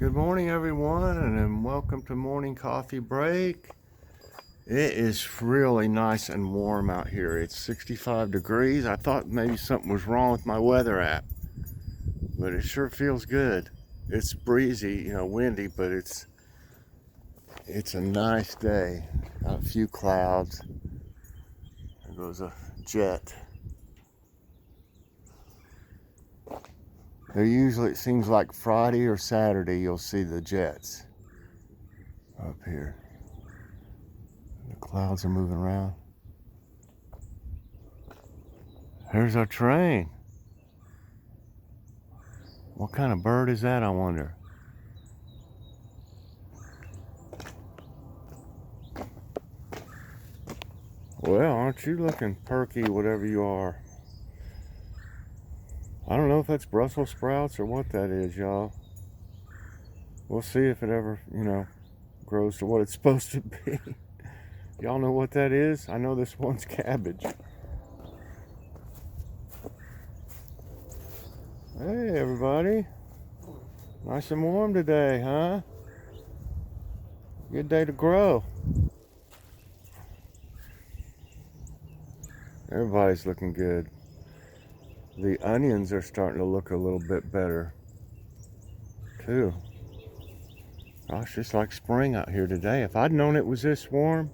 Good morning, everyone, and welcome to morning coffee break. It is really nice and warm out here. It's 65 degrees. I thought maybe something was wrong with my weather app, but it sure feels good. It's breezy, windy, but it's a nice day. Got a few clouds. There goes a jet. It seems like Friday or Saturday, you'll see the jets up here. The clouds are moving around. Here's our train. What kind of bird is that, I wonder? Well, aren't you looking perky, whatever you are? I don't know if that's Brussels sprouts or what that is, y'all. We'll see if it ever, grows to what it's supposed to be. Y'all know what that is? I know this one's cabbage. Hey, everybody. Nice and warm today, huh? Good day to grow. Everybody's looking good. The onions are starting to look a little bit better, too. Gosh, it's like spring out here today. If I'd known it was this warm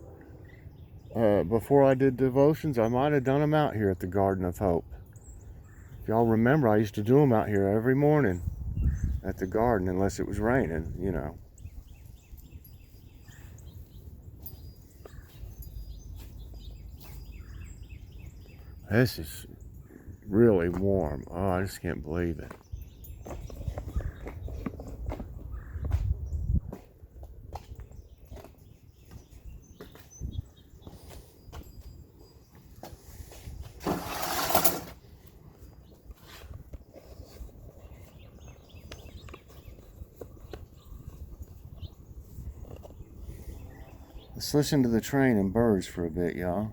before I did devotions, I might have done them out here at the Garden of Hope. If y'all remember, I used to do them out here every morning at the garden, unless it was raining, This is really warm. Oh, I just can't believe it. Let's listen to the train and birds for a bit, y'all.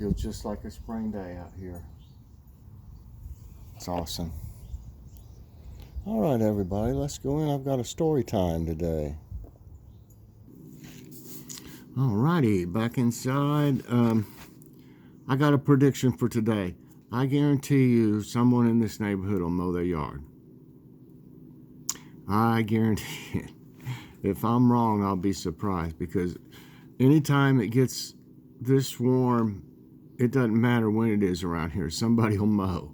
Feels just like a spring day out here. It's awesome. All right, everybody, let's go in. I've got a story time today. All righty, back inside. I got a prediction for today. I guarantee you someone in this neighborhood will mow their yard. I guarantee it. If I'm wrong, I'll be surprised, because anytime it gets this warm, it doesn't matter when it is around here, somebody will mow.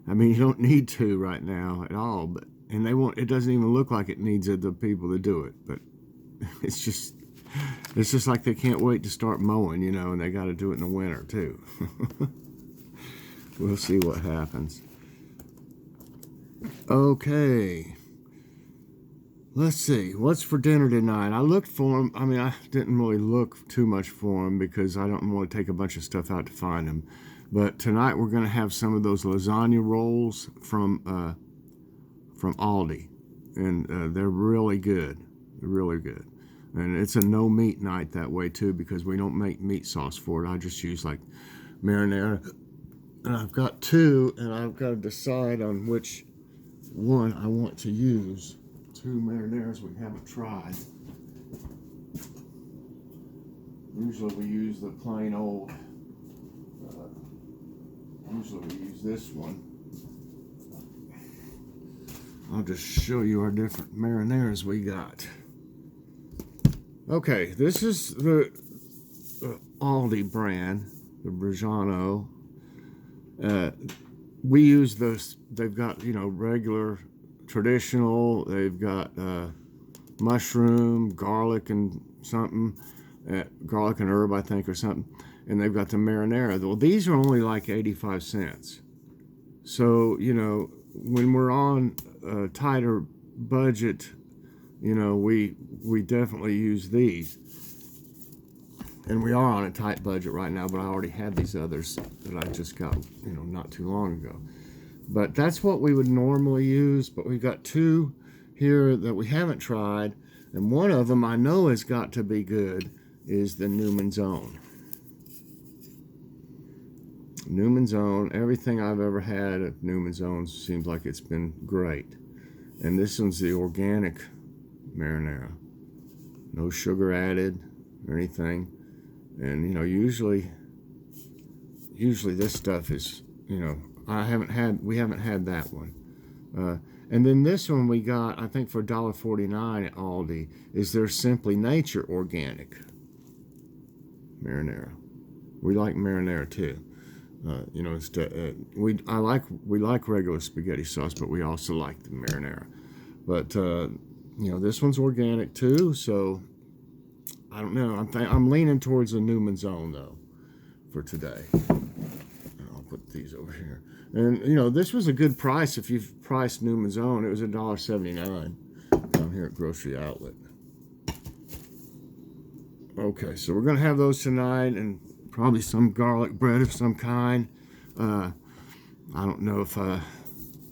I mean, you don't need to right now at all, but and they won't. It doesn't even look like it needs the people to do it, but it's just like they can't wait to start mowing, you know, and they got to do it in the winter too. We'll see what happens. Okay. Let's see, what's for dinner tonight? I looked for them. I mean, I didn't really look too much for them because I don't want to take a bunch of stuff out to find them. But tonight we're going to have some of those lasagna rolls from Aldi. And they're really good. They're really good. And it's a no meat night that way too, because we don't make meat sauce for it. I just use like marinara. And I've got two, and I've got to decide on which one I want to use. Two marinaras we haven't tried. Usually we use the plain old, usually we use this one. I'll just show you our different marinaras we got. Okay, this is the Aldi brand, the Brigiano. We use this, they've got, you know, regular, traditional, they've got mushroom, garlic and something, garlic and herb I think or something, and they've got the marinara. Well, these are only like 85 cents. So, you know, when we're on a tighter budget, you know, we definitely use these. And we are on a tight budget right now, but I already had these others that I just got, you know, not too long ago. But that's what we would normally use. But we've got two here that we haven't tried. And one of them I know has got to be good is the Newman's Own. Newman's Own, everything I've ever had at Newman's Own seems like it's been great. And this one's the organic marinara. No sugar added or anything. And, you know, usually this stuff is, you know, we haven't had that one. And then this one we got, I think for $1.49 at Aldi, is their Simply Nature organic marinara. We like marinara too. You know, we like regular spaghetti sauce, but we also like the marinara. But you know, this one's organic too, so I don't know. I'm leaning towards the Newman's Own though for today. I'll put these over here. And you know, this was a good price if you've priced Newman's Own. It was $1.79 down here at Grocery Outlet. Okay, so we're gonna have those tonight, and probably some garlic bread of some kind. I don't know if I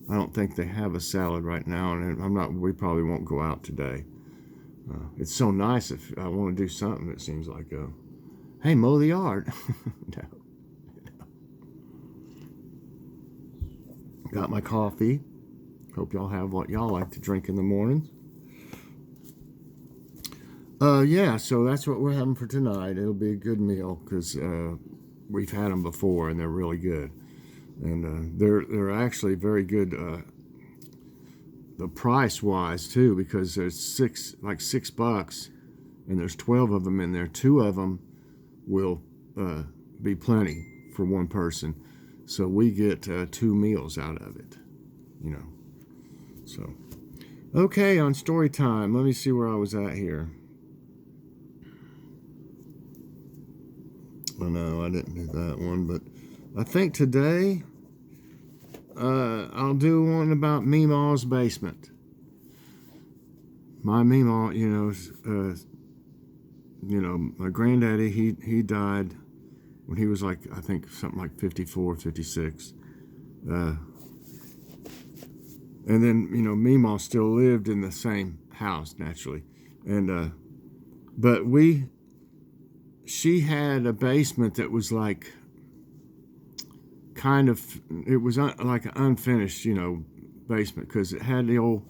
don't think they have a salad right now, and we probably won't go out today. It's so nice if I want to do something. It seems like, hey, mow the yard. No. Got my coffee. Hope y'all have what y'all like to drink in the mornings. Yeah, so that's what we're having for tonight. It'll be a good meal because we've had them before and they're really good. And they're actually very good, the price-wise too, because there's $6, and there's 12 of them in there. 2 of them will be plenty for one person. So we get 2 meals out of it, you know. So, okay, on story time. Let me see where I was at here. Oh, no, I didn't do that one, but I think today I'll do one about Memaw's basement. My Memaw, you know, my granddaddy, he died when he was like, I think something like 54, 56. And then, you know, Memaw still lived in the same house, naturally. And, but she had a basement that was like kind of, it was like an unfinished, you know, basement, because it had the old,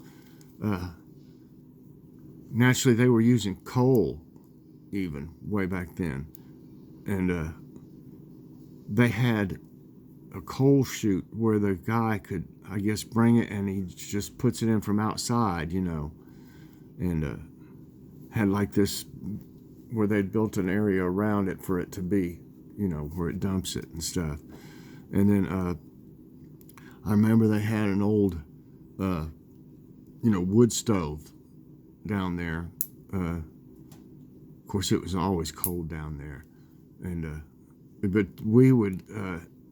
naturally they were using coal even way back then. And they had a coal chute where the guy could, I guess, bring it, and he just puts it in from outside, you know, and had like this where they'd built an area around it for it to be, you know, where it dumps it and stuff. And then I remember they had an old, you know, wood stove down there. Of course, it was always cold down there, and but we would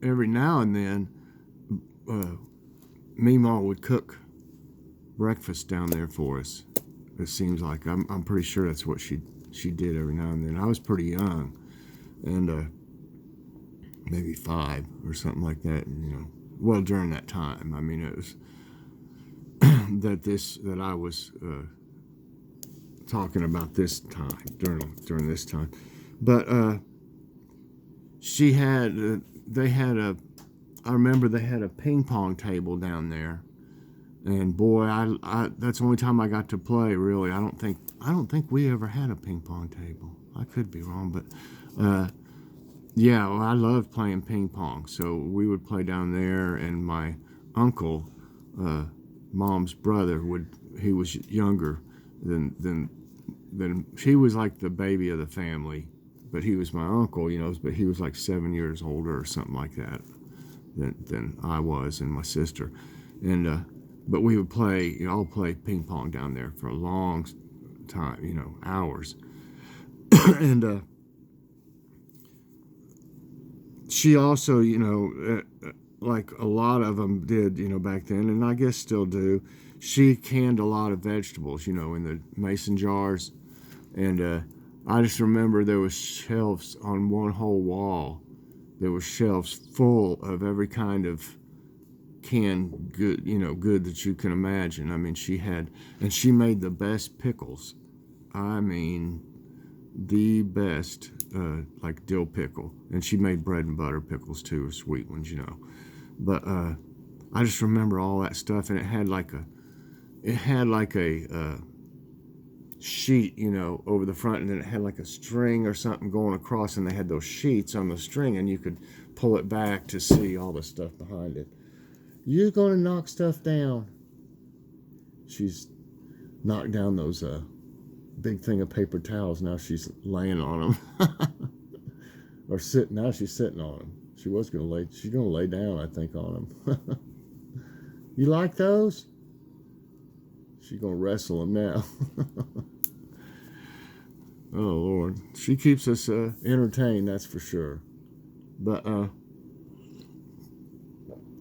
every now and then, Memaw would cook breakfast down there for us. It seems like I'm pretty sure that's what she did every now and then. I was pretty young, and maybe 5 or something like that. You know, well, during that time, I mean, it was that I was talking about this time during this time, but she had they had a. I remember they had a ping pong table down there, and boy, I that's the only time I got to play. Really, I don't think we ever had a ping pong table. I could be wrong, but yeah, well, I loved playing ping pong. So we would play down there, and my uncle, Mom's brother, he was younger than he was like the baby of the family, but he was my uncle, you know. But he was like 7 years older or something like that than I was and my sister, and but we would all play ping pong down there for a long time, you know, hours. And she also, you know, like a lot of them did, you know, back then, and I guess still do, she canned a lot of vegetables, you know, in the mason jars. And I just remember there was shelves on one whole wall. There were shelves full of every kind of canned good, you know, good that you can imagine. I mean, and she made the best pickles. I mean, the best, like dill pickle. And she made bread and butter pickles too, sweet ones, you know. But I just remember all that stuff, and it had like a sheet, you know, over the front, and then it had like a string or something going across, and they had those sheets on the string, and you could pull it back to see all the stuff behind it. You're gonna knock stuff down. She's knocked down those big thing of paper towels. Now she's laying on them. Or sitting. Now she's sitting on them. She's gonna lay down, I think, on them. You like those? She's gonna wrestle them now. Oh Lord, she keeps us entertained, that's for sure. But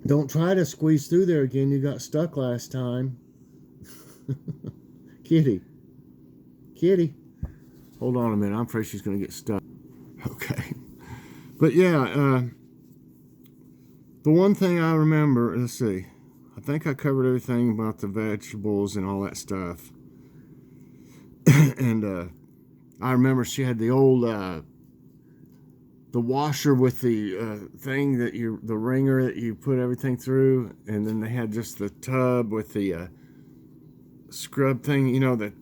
don't try to squeeze through there again. You got stuck last time. Kitty, hold on a minute. I'm afraid she's gonna get stuck. Okay, but yeah, the one thing I remember. Let's see. I think I covered everything about the vegetables and all that stuff. And I remember she had the old the washer with the thing that the wringer that you put everything through, and then they had just the tub with the scrub thing, you know, that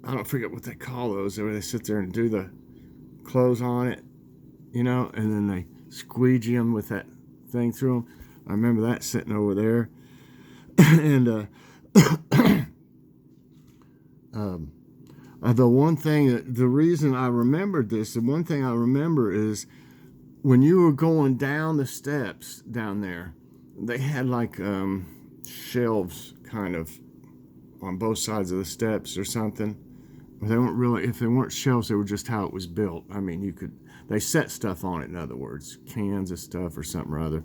I don't forget what they call those, where they sit there and do the clothes on it, you know, and then they squeegee them with that thing through them. I remember that sitting over there. And the one thing, the reason I remembered this, the one thing I remember is when you were going down the steps down there, they had like shelves kind of on both sides of the steps or something. They weren't really, if they weren't shelves, they were just how it was built. I mean, they set stuff on it, in other words, cans of stuff or something or other.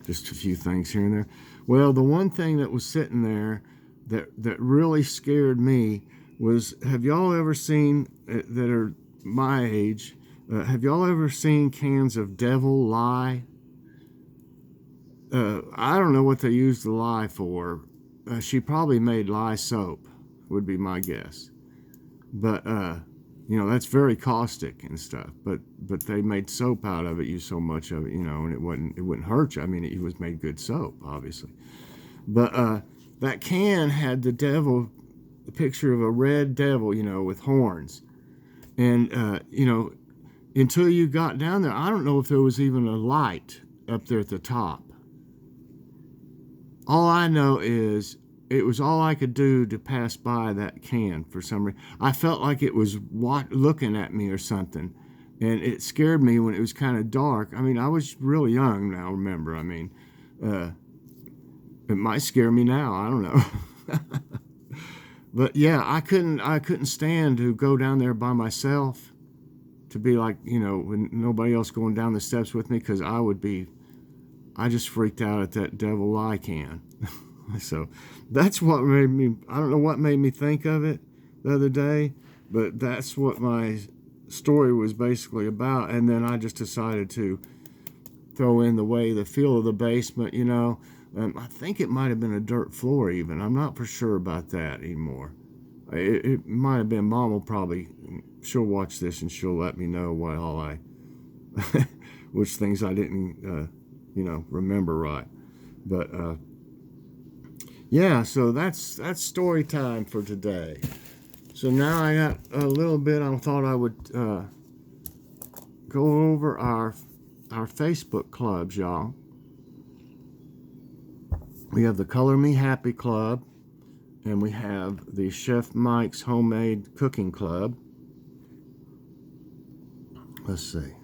Just a few things here and there. Well, the one thing that was sitting there that really scared me was, have y'all ever seen, that are my age, have y'all ever seen cans of Devil Lye? I don't know what they used the lye for. She probably made lye soap, would be my guess. But You know, that's very caustic and stuff. But they made soap out of it, used so much of it, you know, and it wouldn't hurt you. I mean, it was made good soap, obviously. But that can had the devil, the picture of a red devil, you know, with horns. And you know, until you got down there, I don't know if there was even a light up there at the top. All I know is it was all I could do to pass by that can for some reason. I felt like it was looking at me or something, and it scared me when it was kind of dark. I mean, I was really young now, remember. I mean, it might scare me now. I don't know. But yeah, I couldn't stand to go down there by myself, to be like, you know, when nobody else going down the steps with me, because I just freaked out at that devil eye can. So that's what made me, I don't know what made me think of it the other day, but that's what my story was basically about. And then I just decided to throw in the feel of the basement, you know. I think it might have been a dirt floor even. I'm not for sure about that anymore. It might have been. Mom will probably, she'll watch this and she'll let me know what all which things I didn't, you know, remember right. But yeah, so that's story time for today. So now I got a little bit. I thought I would go over our Facebook clubs, y'all. We have the Color Me Happy Club, and we have the Chef Mike's Homemade Cooking Club. Let's see.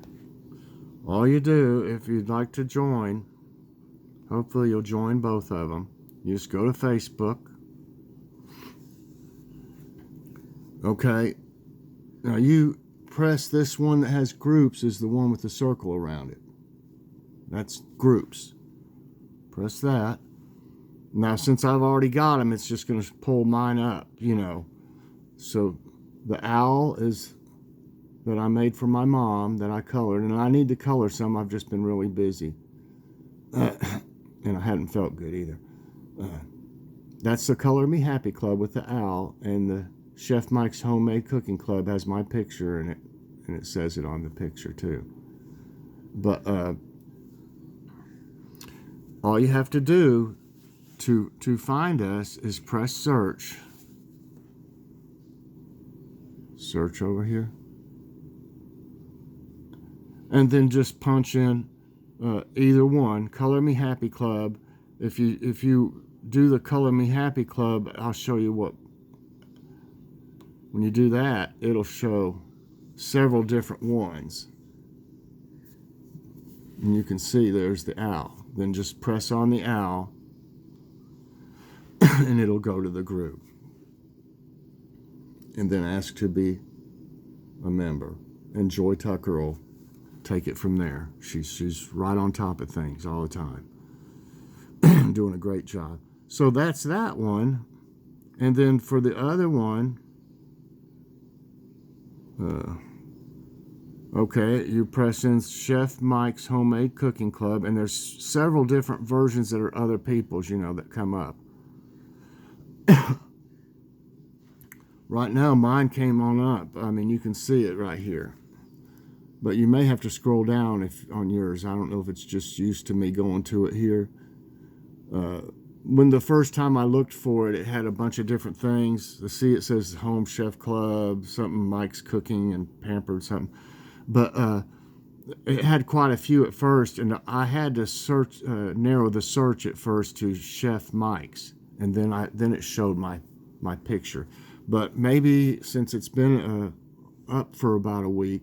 All you do, if you'd like to join, hopefully you'll join both of them. You just go to Facebook. Okay. Now you press this one that has groups, is the one with the circle around it. That's groups. Press that. Now, since I've already got them, it's just going to pull mine up, you know. So the owl is that I made for my mom that I colored. And I need to color some. I've just been really busy. And I hadn't felt good either. That's the Color Me Happy Club with the owl. And the Chef Mike's Homemade Cooking Club has my picture in it. And it says it on the picture, too. But all you have to do to find us is press search. Search over here. And then just punch in either one, Color Me Happy Club. If you do the Color Me Happy Club, I'll show you what. When you do that, it'll show several different ones. And you can see there's the owl. Then just press on the owl and it'll go to the group. And then ask to be a member. And Joy Tucker will take it from there. She's right on top of things all the time. Doing a great job. So that's that one. And then for the other one, okay, you press in Chef Mike's Homemade Cooking Club, and there's several different versions that are other people's, you know, that come up. Right now, mine came on up. I mean, you can see it right here. But you may have to scroll down on yours. I don't know if it's just used to me going to it here. When the first time I looked for it, it had a bunch of different things. See, it says Home Chef Club, something Mike's Cooking and Pampered something. But it had quite a few at first, and I had to search, narrow the search at first to Chef Mike's, and then it showed my picture. But maybe since it's been up for about a week,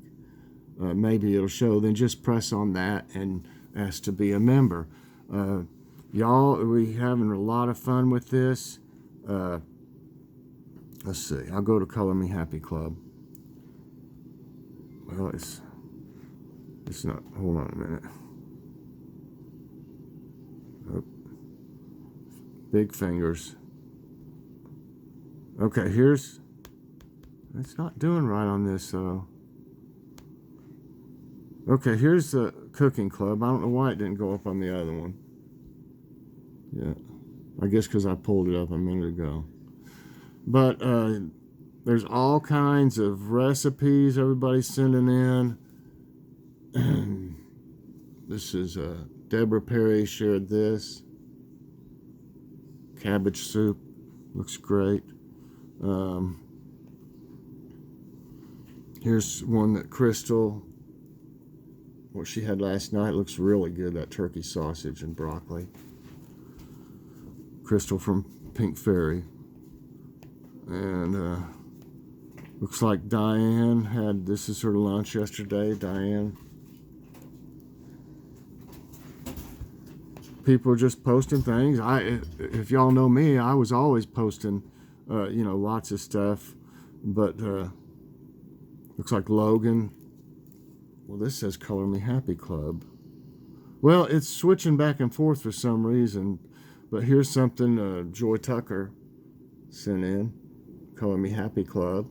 maybe it'll show. Then just press on that and ask to be a member. Y'all, we having a lot of fun with this. Let's see. I'll go to Color Me Happy Club. Well, it's not. Hold on a minute. Oh. Big fingers. Okay, here's. It's not doing right on this, though. Okay, here's the cooking club. I don't know why it didn't go up on the other one. Yeah, I guess because I pulled it up a minute ago. But There's all kinds of recipes everybody's sending in. This is Deborah Perry shared this. Cabbage soup. Looks great. Here's one that Crystal, what she had last night, looks really good. That turkey sausage and broccoli. Crystal from Pink Fairy. And looks like Diane had, this is her lunch yesterday, Diane. People are just posting things. If y'all know me, I was always posting, you know, lots of stuff. But looks like Logan. Well, this says Color Me Happy Club. Well, it's switching back and forth for some reason. But here's something Joy Tucker sent in. Color Me Happy Club.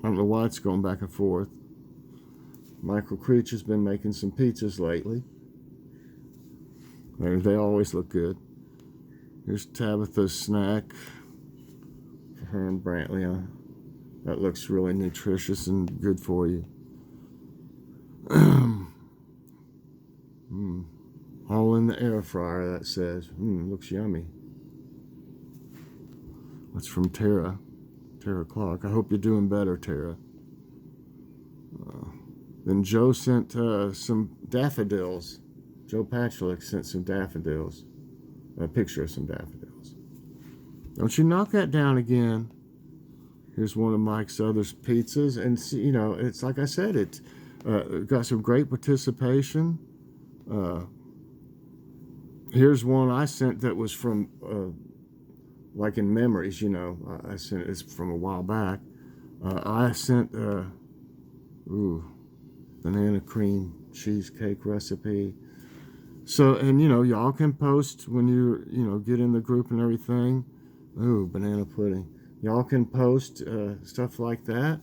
I don't know why it's going back and forth. Michael Creech has been making some pizzas lately. They always look good. Here's Tabitha's snack for her and Brantley. That looks really nutritious and good for you. All in the air fryer, that says. Looks yummy. That's from Tara Clark. I hope you're doing better, Tara. Then Joe sent some daffodils. Joe Patchlick sent some daffodils. A picture of some daffodils. Don't you knock that down again. Here's one of Mike's other pizzas. And, you know, it's like I said, it's got some great participation. Here's one I sent that was from, like in memories, you know. I sent it's from a while back. I sent, banana cream cheesecake recipe. So, and you know, y'all can post when you get in the group and everything. Ooh, banana pudding. Y'all can post stuff like that.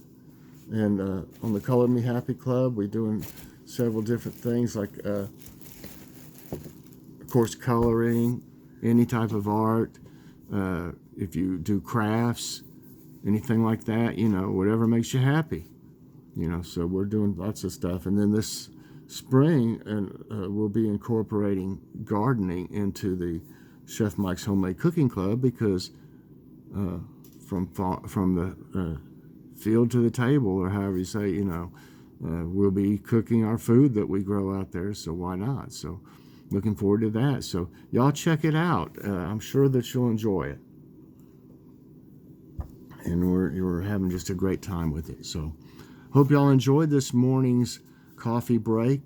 And on the Color Me Happy Club, we're doing several different things like, of course, coloring, any type of art. If you do crafts, anything like that, you know, whatever makes you happy. You know, so we're doing lots of stuff. And then this spring, and we'll be incorporating gardening into the Chef Mike's Homemade Cooking Club, because from the field to the table, or however you say, you know, we'll be cooking our food that we grow out there, so why not? So looking forward to that. So y'all check it out. I'm sure that you'll enjoy it. And we're having just a great time with it. So hope y'all enjoyed this morning's coffee break.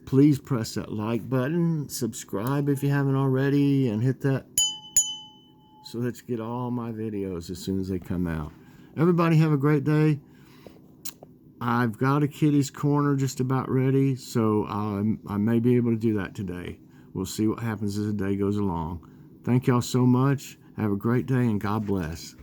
Please press that like button, subscribe if you haven't already, and hit that so that you get all my videos as soon as they come out. Everybody have a great day. I've got a kitty's corner just about ready, so I may be able to do that today. We'll see what happens as the day goes along. Thank y'all so much. Have a great day, and God bless.